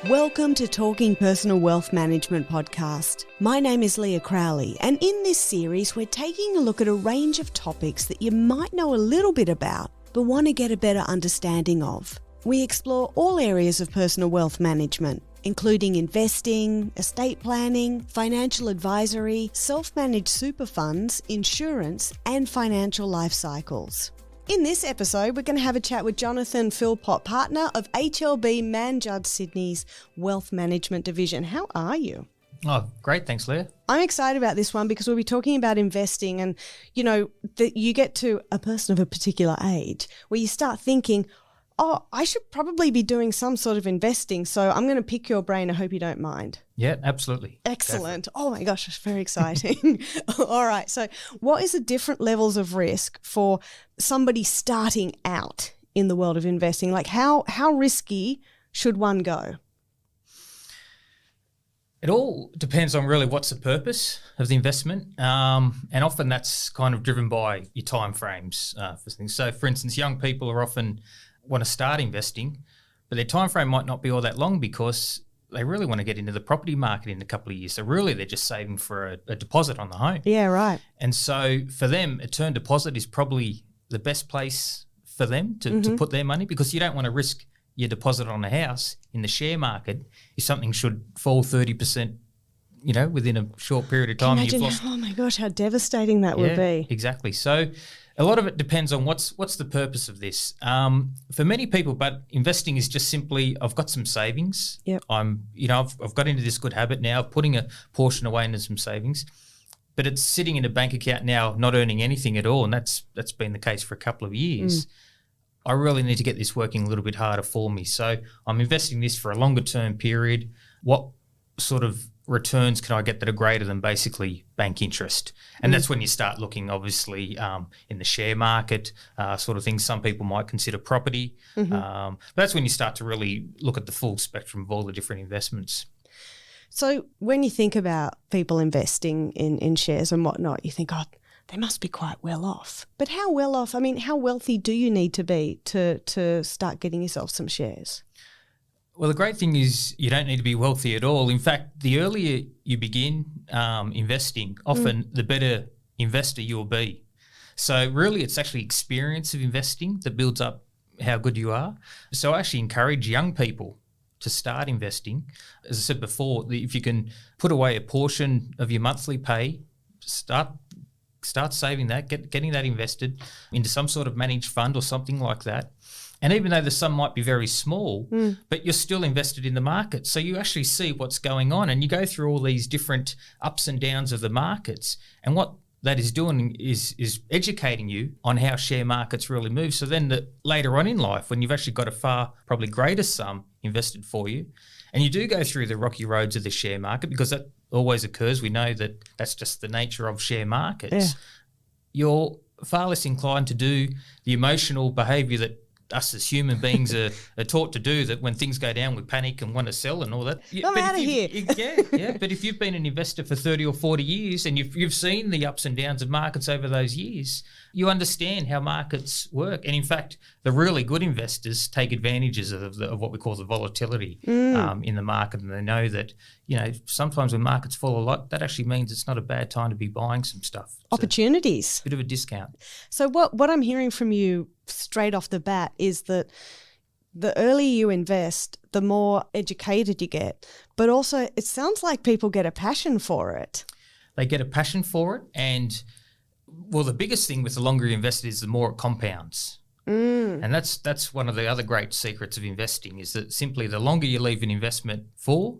Welcome to Talking Personal Wealth Management podcast. My name is Leah Crowley, and in this series we're taking a look at a range of topics that you might know a little bit about but want to get a better understanding of. We explore all areas of personal wealth management, including investing, estate planning, financial advisory, self-managed super funds, insurance, and financial life cycles. In this episode, we're going to have a chat with Jonathan Philpot Partner of HLB Mann, Judd, Sydney's Wealth Management Division. How are you? Oh, great. Thanks, Leah. I'm excited about this one because we'll be talking about investing and, that you get to a person of a particular age where you start thinking, oh, I should probably be doing some sort of investing. So I'm going to pick your brain. I hope you don't mind. Yeah, absolutely. Excellent. Oh my gosh, it's very exciting. All right. So what is the different levels of risk for somebody starting out in the world of investing? Like how risky should one go? It all depends on really what's the purpose of the investment. And often that's kind of driven by your time frames for things. So for instance, young people are often want to start investing, but their time frame might not be all that long because they really want to get into the property market in a couple of years. So really they're just saving for a deposit on the home. Yeah, right. And so for them, a term deposit is probably the best place for them to put their money, because you don't want to risk your deposit on a house in the share market if something should fall 30%, within a short period of time. Imagine, oh my gosh, how devastating that would be. Exactly. So a lot of it depends on what's the purpose of this. For many people, but investing is just simply, I've got some savings. Yep. I've got into this good habit now of putting a portion away into some savings, but it's sitting in a bank account now, not earning anything at all, and that's been the case for a couple of years. I really need to get this working a little bit harder for me. So I'm investing this for a longer term period. What sort of returns can I get that are greater than basically bank interest? And that's when you start looking, obviously, in the share market, sort of things. Some people might consider property. But that's when you start to really look at the full spectrum of all the different investments. So when you think about people investing in shares and whatnot, you think, oh, they must be quite well off. But how well off? I mean, how wealthy do you need to be to start getting yourself some shares? Well, the great thing is you don't need to be wealthy at all. In fact, the earlier you begin investing, often the better investor you'll be. So really it's actually experience of investing that builds up how good you are. So I actually encourage young people to start investing. As I said before, if you can put away a portion of your monthly pay, start saving that, getting that invested into some sort of managed fund or something like that. And even though the sum might be very small, but you're still invested in the market. So you actually see what's going on and you go through all these different ups and downs of the markets. And what that is doing is educating you on how share markets really move. So then later on in life, when you've actually got a far probably greater sum invested for you, and you do go through the rocky roads of the share market, because that always occurs. We know that that's just the nature of share markets. Yeah. You're far less inclined to do the emotional behaviour that us as human beings are taught to do, that when things go down we panic and want to sell and all that. I'm out of here. Yeah. But if you've been an investor for 30 or 40 years and you've seen the ups and downs of markets over those years, you understand how markets work. And in fact, the really good investors take advantages of what we call the volatility in the market, and they know that sometimes when markets fall a lot, that actually means it's not a bad time to be buying some stuff. Opportunities. Bit of a discount. So what I'm hearing from you straight off the bat is that the earlier you invest, the more educated you get. But also it sounds like people get a passion for it. They get a passion for it. And, well, the biggest thing with the longer you invest is the more it compounds. And that's one of the other great secrets of investing, is that simply the longer you leave an investment for,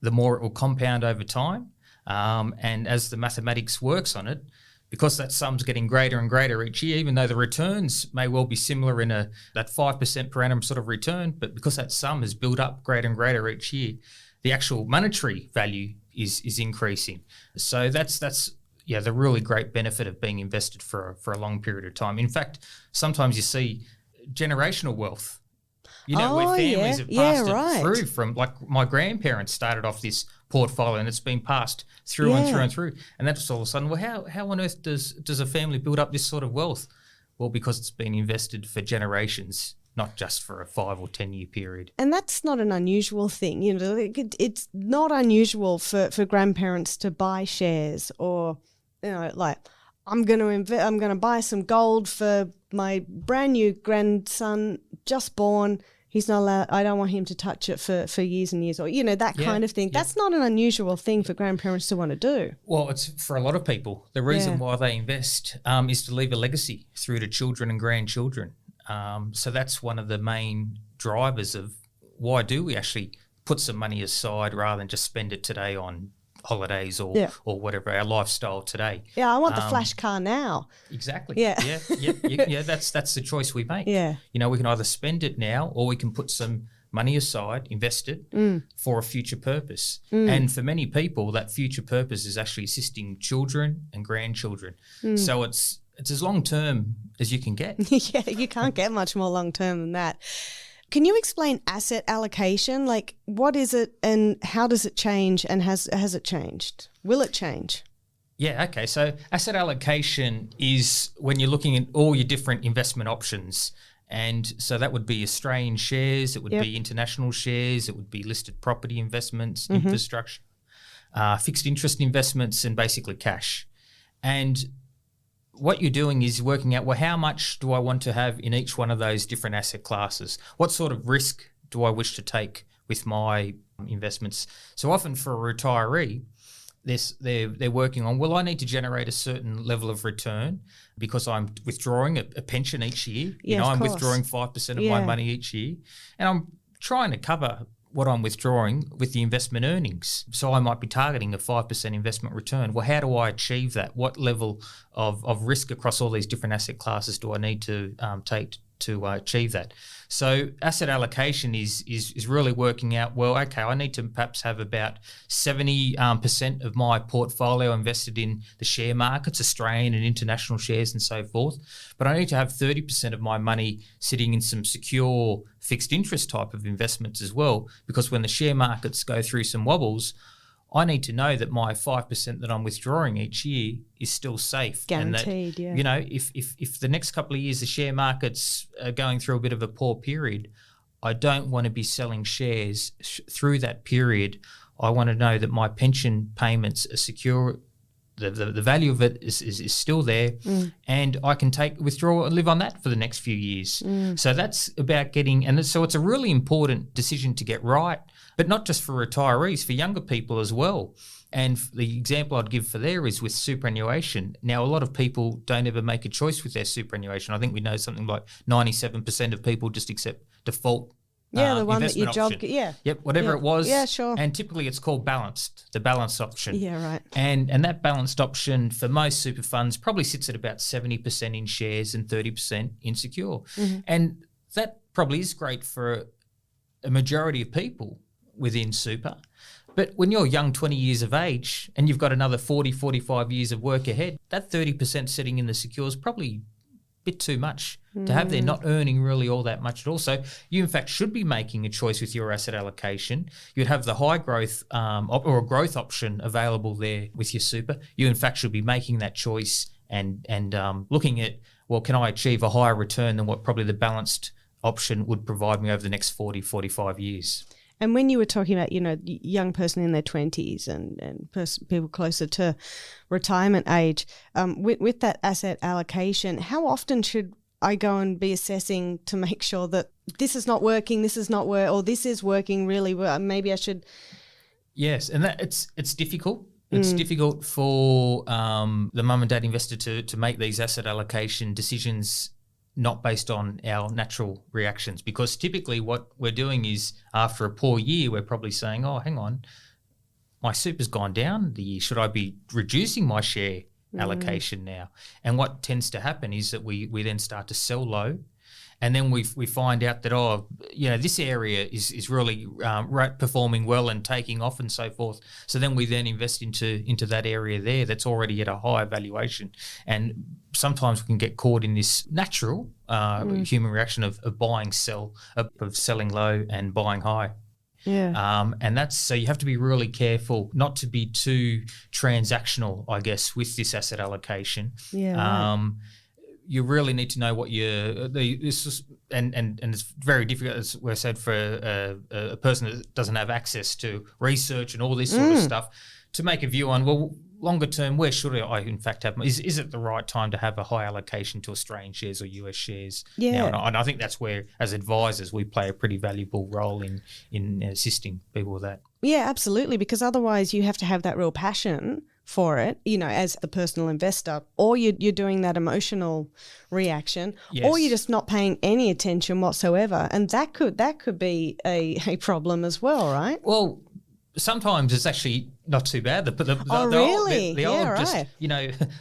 the more it will compound over time. And as the mathematics works on it, because that sum's getting greater and greater each year, even though the returns may well be similar in that 5% per annum sort of return, but because that sum is built up greater and greater each year, the actual monetary value is increasing. So that's the really great benefit of being invested for a long period of time. In fact, sometimes you see generational wealth. Where families have passed it through from, like my grandparents started off this portfolio and it's been passed through and through and through. And that's all of a sudden, well, how on earth does a family build up this sort of wealth? Well, because it's been invested for generations not just for a 5 or 10 year period. And that's not an unusual thing. It's not unusual for grandparents to buy shares or, like, I'm going to buy some gold for my brand new grandson just born. He's not allowed, I don't want him to touch it for years and years, or, that kind of thing. Yeah. That's not an unusual thing for grandparents to want to do. Well, it's for a lot of people. The reason why they invest is to leave a legacy through to children and grandchildren. So that's one of the main drivers of why do we actually put some money aside rather than just spend it today on holidays or whatever, our lifestyle today. Yeah, I want the flash car now. Exactly. Yeah. Yeah, that's the choice we make. Yeah. We can either spend it now or we can put some money aside, invest it for a future purpose. And for many people, that future purpose is actually assisting children and grandchildren. So it's as long-term as you can get. Yeah, you can't get much more long-term than that. Can you explain asset allocation? Like, what is it and how does it change, and has it changed? Will it change? Yeah, okay. So asset allocation is when you're looking at all your different investment options. And so that would be Australian shares, it would be international shares, it would be listed property investments, infrastructure, fixed interest investments, and basically cash. And what you're doing is working out, well, how much do I want to have in each one of those different asset classes? What sort of risk do I wish to take with my investments? So often for a retiree, they're working on, well, I need to generate a certain level of return because I'm withdrawing a pension each year. I'm withdrawing 5% of my money each year, and I'm trying to cover what I'm withdrawing with the investment earnings. So I might be targeting a 5% investment return. Well, how do I achieve that? What level of risk across all these different asset classes do I need to take to achieve that? So asset allocation is really working out, well, okay, I need to perhaps have about 70% of my portfolio invested in the share markets, Australian and international shares and so forth. But I need to have 30% of my money sitting in some secure fixed interest type of investments as well, because when the share markets go through some wobbles, I need to know that my 5% that I'm withdrawing each year is still safe. Guaranteed, and that, if the next couple of years the share markets are going through a bit of a poor period, I don't want to be selling shares through that period. I want to know that my pension payments are secure. The value of it is still there, and I can withdraw and live on that for the next few years. So that's about getting, and so it's a really important decision to get right, but not just for retirees, for younger people as well. And the example I'd give for there is with superannuation. Now, a lot of people don't ever make a choice with their superannuation. I think we know something like 97% of people just accept default. The one that you job, Yep, whatever it was. Yeah, sure. And typically it's called the balanced option. Yeah, right. And that balanced option for most super funds probably sits at about 70% in shares and 30% in secure. And that probably is great for a majority of people within super. But when you're young, 20 years of age, and you've got another 40, 45 years of work ahead, that 30% sitting in the secure is probably bit too much to have there, not earning really all that much at all. So you in fact should be making a choice with your asset allocation. You'd have the high growth or a growth option available there with your super. You in fact should be making that choice and looking at, well, can I achieve a higher return than what probably the balanced option would provide me over the next 40, 45 years. And when you were talking about, young person in their 20s and people closer to retirement age, with that asset allocation, how often should I go and be assessing to make sure that this is not working, or this is working really well? Maybe I should. Yes, and that it's difficult. It's difficult for the mum and dad investor to make these asset allocation decisions not based on our natural reactions, because typically what we're doing is after a poor year, we're probably saying, oh, hang on, my super's gone down the year. Should I be reducing my share allocation now? And what tends to happen is that we then start to sell low, and then we find out that, this area is really performing well and taking off and so forth. So then we then invest into that area there that's already at a higher valuation. And sometimes we can get caught in this natural human reaction of selling low and buying high. Yeah. And that's, so you have to be really careful not to be too transactional, I guess, with this asset allocation. Yeah. Right. you really need to know what and it's very difficult, as we said, for a person that doesn't have access to research and all this sort of stuff to make a view on, well, longer term, where should I in fact have? Is it the right time to have a high allocation to Australian shares or US shares? Yeah. Now? And I think that's where, as advisors, we play a pretty valuable role in assisting people with that. Yeah, absolutely, because otherwise you have to have that real passion for it, as the personal investor, or you're doing that emotional reaction, or you're just not paying any attention whatsoever, and that could be a problem as well, right? Well, sometimes it's actually not too bad. Really? The old right. just,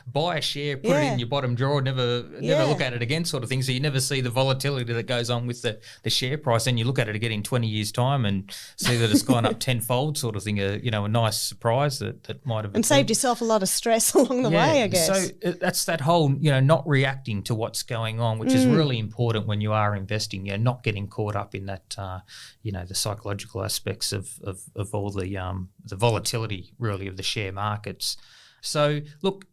buy a share, put it in your bottom drawer, never look at it again sort of thing. So you never see the volatility that goes on with the share price. And you look at it again in 20 years' time and see that it's gone up tenfold sort of thing, a nice surprise that might have. And saved yourself a lot of stress along the way, I guess. So that's that whole, not reacting to what's going on, which is really important when you are investing. You're not getting caught up in that, the psychological aspects of all the volatility really of the share markets. So look,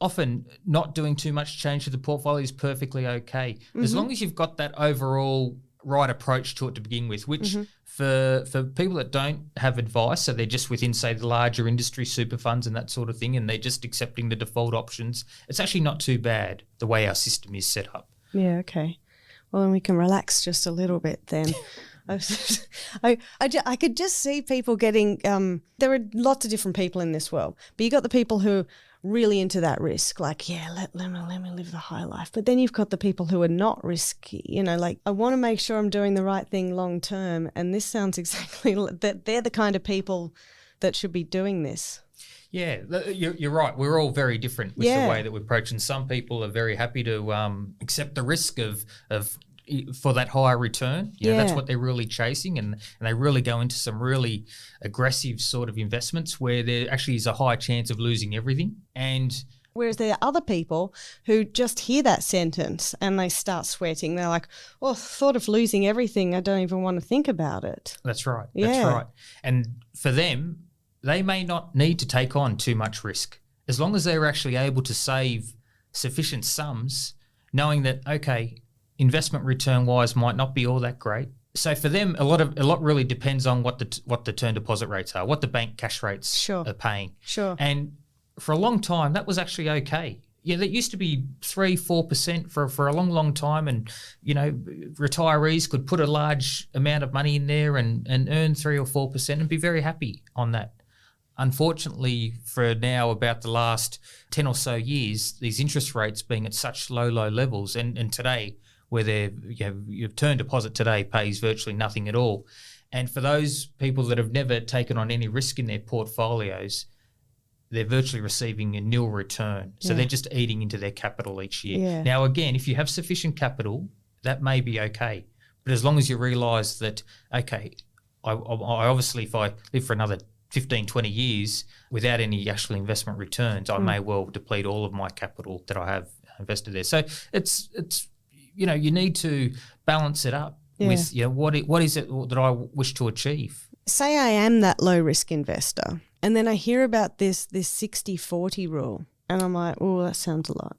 often not doing too much change to the portfolio is perfectly okay, as long as you've got that overall right approach to it to begin with, which for people that don't have advice, so they're just within, say, the larger industry super funds and that sort of thing, and they're just accepting the default options, it's actually not too bad the way our system is set up. Yeah, okay. Well, then we can relax just a little bit then. I could just see people getting there are lots of different people in this world, but you got the people who are really into that risk, like, let me live the high life. But then you've got the people who are not risky, like, I want to make sure I'm doing the right thing long term, and this sounds exactly that they're the kind of people that should be doing this. Yeah, you're right. We're all very different with the way that we approach, and some people are very happy to accept the risk of for that higher return. That's what they're really chasing, and they really go into some really aggressive sort of investments where there actually is a high chance of losing everything. And whereas there are other people who just hear that sentence and they start sweating. They're like, oh, thought of losing everything, I don't even want to think about it. That's right. That's right. And for them, they may not need to take on too much risk as long as they're actually able to save sufficient sums, knowing that, okay, investment return wise might not be all that great. So for them, a lot really depends on what the term deposit rates are, what the bank cash rates are paying. Sure. And for a long time, that was actually okay. Yeah, that used to be 3-4% for a long, long time, and retirees could put a large amount of money in there and earn 3 or 4% and be very happy on that. Unfortunately, for now, about the last 10 or so years, these interest rates being at such low levels, and today, where your term deposit today pays virtually nothing at all. And for those people that have never taken on any risk in their portfolios, they're virtually receiving a nil return. So they're just eating into their capital each year. Yeah. Now, again, if you have sufficient capital, that may be okay. But as long as you realise that, okay, I obviously, if I live for another 15, 20 years without any actual investment returns, I may well deplete all of my capital that I have invested there. So it's you need to balance it up with what is it that I wish to achieve. Say I am that low risk investor, and then I hear about this 60-40 rule, and I'm like, oh, that sounds a lot.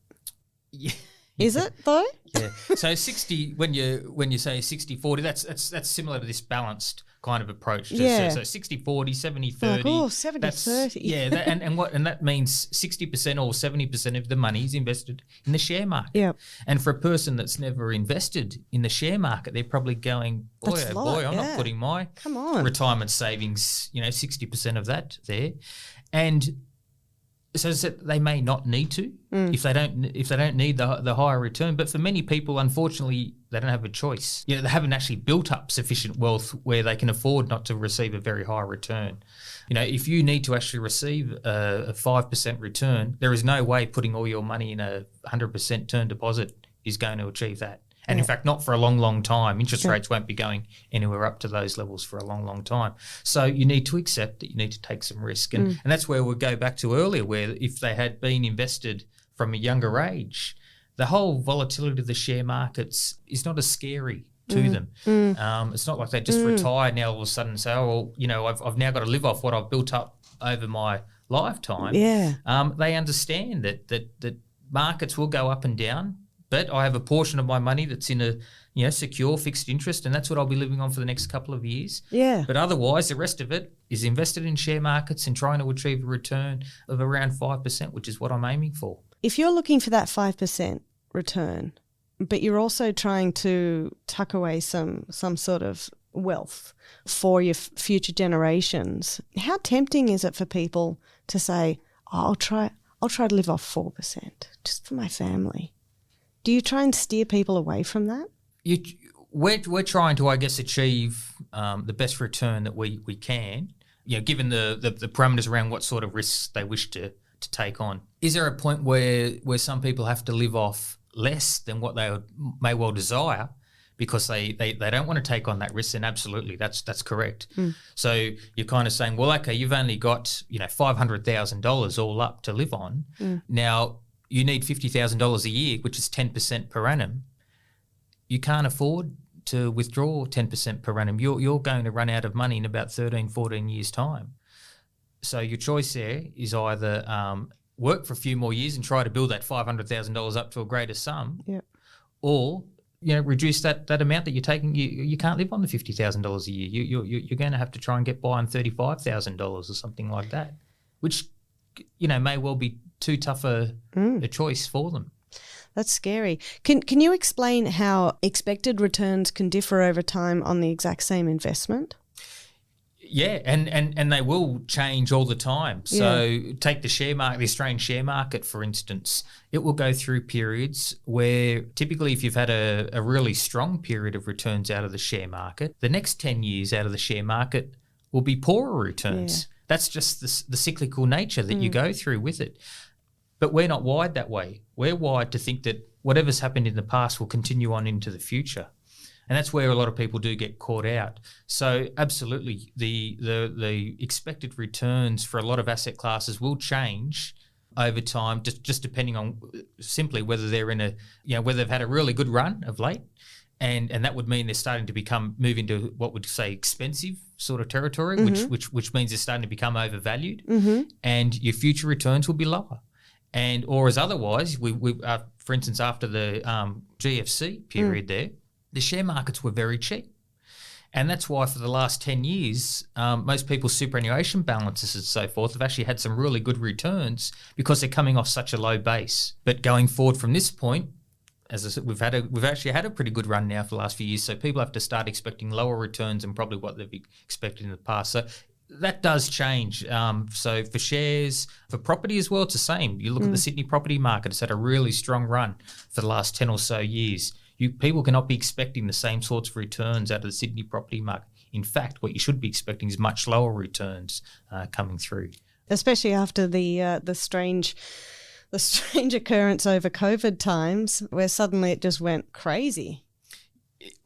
Yeah. Is it though? Yeah. So 60, when you say 60-40, that's similar to this balanced kind of approach. So 60-40, 70-30. Like, oh, 70-30. Yeah, and that means 60% or 70% of the money is invested in the share market. Yeah. And for a person that's never invested in the share market, they're probably going, boy, I'm not putting my retirement savings, 60% of that there. And so they may not need to if they don't need the higher return. But for many people, unfortunately, they don't have a choice. They haven't actually built up sufficient wealth where they can afford not to receive a very high return. If you need to actually receive a 5% return, there is no way putting all your money in a 100% term deposit is going to achieve that. And in fact, not for a long, long time. Interest rates won't be going anywhere up to those levels for a long, long time. So you need to accept that you need to take some risk. And that's where we'll go back to earlier, where if they had been invested from a younger age, the whole volatility of the share markets is not as scary to them. It's not like they just retire now all of a sudden and say, oh, well, I've now got to live off what I've built up over my lifetime. Yeah. They understand that markets will go up and down. but I have a portion of my money that's in a secure fixed interest, and that's what I'll be living on for the next couple of years. Yeah. But otherwise, the rest of it is invested in share markets and trying to achieve a return of around 5%, which is what I'm aiming for. If you're looking for that 5% return, but you're also trying to tuck away some sort of wealth for your future generations, how tempting is it for people to say, I'll try to live off 4% just for my family? Do you try and steer people away from that? We're trying to, I guess, achieve the best return that we can, given the parameters around what sort of risks they wish to take on. Is there a point where some people have to live off less than what they may well desire because they don't want to take on that risk? And absolutely, that's correct. So you're kind of saying, well, okay, you've only got $500,000 all up to live on. Now you need $50,000 a year, which is 10% per annum. You can't afford to withdraw 10% per annum. You're going to run out of money in about 13, 14 years' time. So your choice there is either work for a few more years and try to build that $500,000 up to a greater sum, or reduce that amount that you're taking. You can't live on the $50,000 a year. You're going to have to try and get by on $35,000 or something like that, which may well be too tough a choice for them. That's scary. Can you explain how expected returns can differ over time on the exact same investment? Yeah, and they will change all the time. So take the share market, the Australian share market, for instance. It will go through periods where typically if you've had a really strong period of returns out of the share market, the next 10 years out of the share market will be poorer returns. That's just the cyclical nature that you go through with it. But we're not wired that way. We're wired to think that whatever's happened in the past will continue on into the future. And that's where a lot of people do get caught out. So absolutely, the expected returns for a lot of asset classes will change over time, just depending on simply whether they're in whether they've had a really good run of late, and that would mean they're starting to move into what would say expensive sort of territory, which means they're starting to become overvalued, and your future returns will be lower. Or as otherwise, we for instance, after the GFC period there, the share markets were very cheap. And that's why for the last 10 years, most people's superannuation balances and so forth have actually had some really good returns because they're coming off such a low base. But going forward from this point, as I said, we've actually had a pretty good run now for the last few years. So people have to start expecting lower returns than probably what they've expected in the past. So that does change. So for shares, for property as well, it's the same. You look at the Sydney property market, it's had a really strong run for the last 10 or so years. People cannot be expecting the same sorts of returns out of the Sydney property market. In fact, what you should be expecting is much lower returns coming through. Especially after the strange occurrence over COVID times where suddenly it just went crazy.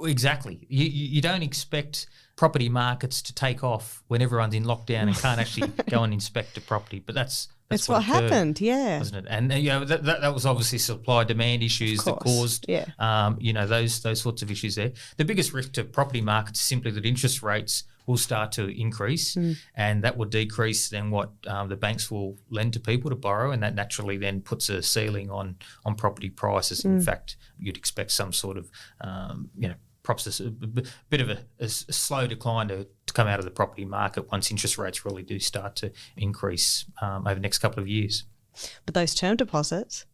Exactly. You don't expect property markets to take off when everyone's in lockdown and can't actually go and inspect a property. But that's what happened, wasn't it? And that was obviously supply demand issues that caused those sorts of issues there. The biggest risk to property markets is simply that interest rates will start to increase, and that will decrease then what the banks will lend to people to borrow, and that naturally then puts a ceiling on property prices. In fact, you'd expect some sort of perhaps a bit of a slow decline to come out of the property market once interest rates really do start to increase over the next couple of years. But those term deposits?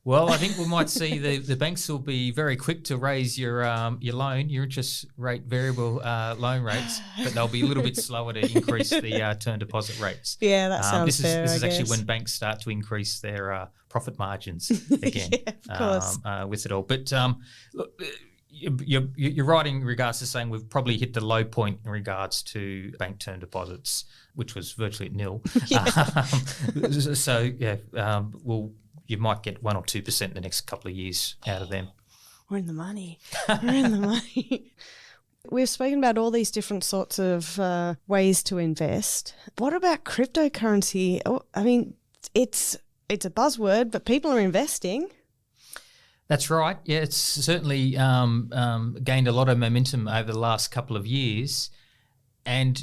Well, I think we might see the banks will be very quick to raise your interest rate variable loan rates, but they'll be a little bit slower to increase the term deposit rates. Yeah, that sounds fair. This is actually when banks start to increase their profit margins again. Of course. With it all. But look, you're right in regards to saying we've probably hit the low point in regards to bank term deposits, which was virtually at nil. You might get 1 or 2% in the next couple of years out of them. We're in the money. We've spoken about all these different sorts of ways to invest. What about cryptocurrency? I mean, it's a buzzword, but people are investing. That's right. Yeah, it's certainly gained a lot of momentum over the last couple of years. And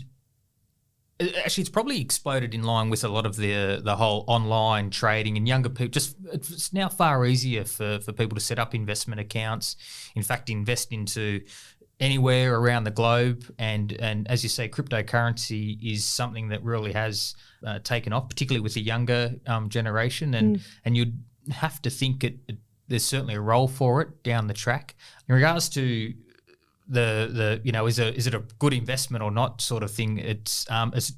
Actually, it's probably exploded in line with a lot of the whole online trading and younger people. It's now far easier for people to set up investment accounts. In fact, invest into anywhere around the globe. And as you say, cryptocurrency is something that really has taken off, particularly with the younger generation. And you'd have to think there's certainly a role for it down the track. In regards to the is it a good investment or not sort of thing, it's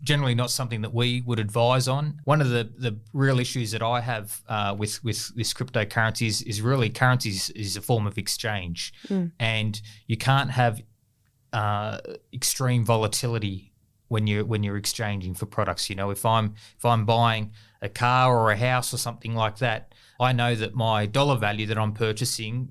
generally not something that we would advise on. One of the real issues that I have with this cryptocurrency is really currencies is a form of exchange, and you can't have extreme volatility when you're exchanging for products. If I'm buying a car or a house or something like that, I know that my dollar value that I'm purchasing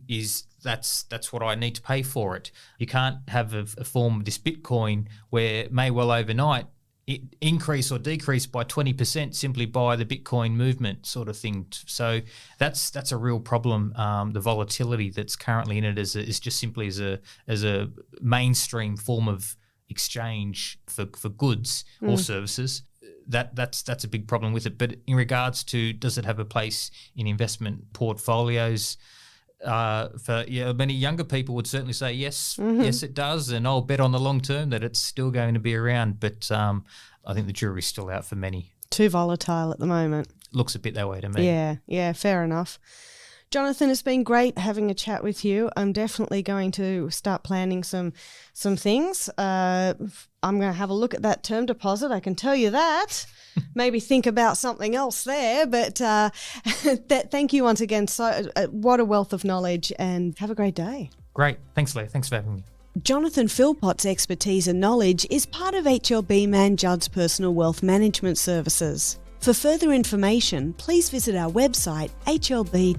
that's what I need to pay for it. You can't have a form of this Bitcoin where it may well overnight it increase or decrease by 20% simply by the Bitcoin movement sort of thing. So that's a real problem. The volatility that's currently in it is just simply as a mainstream form of exchange for goods or services. That's a big problem with it. But in regards to does it have a place in investment portfolios? Many younger people would certainly say yes, yes it does, and I'll bet on the long term that it's still going to be around. But I think the jury's still out for many. Too volatile at the moment. Looks a bit that way to me. Yeah, fair enough. Jonathan, it's been great having a chat with you. I'm definitely going to start planning some things. I'm going to have a look at that term deposit, I can tell you that. Maybe think about something else there, but thank you once again. So what a wealth of knowledge, and have a great day. Great. Thanks, Leah. Thanks for having me. Jonathan Philpot's expertise and knowledge is part of HLB Mann Judd's personal wealth management services. For further information, please visit our website hlb.com.au.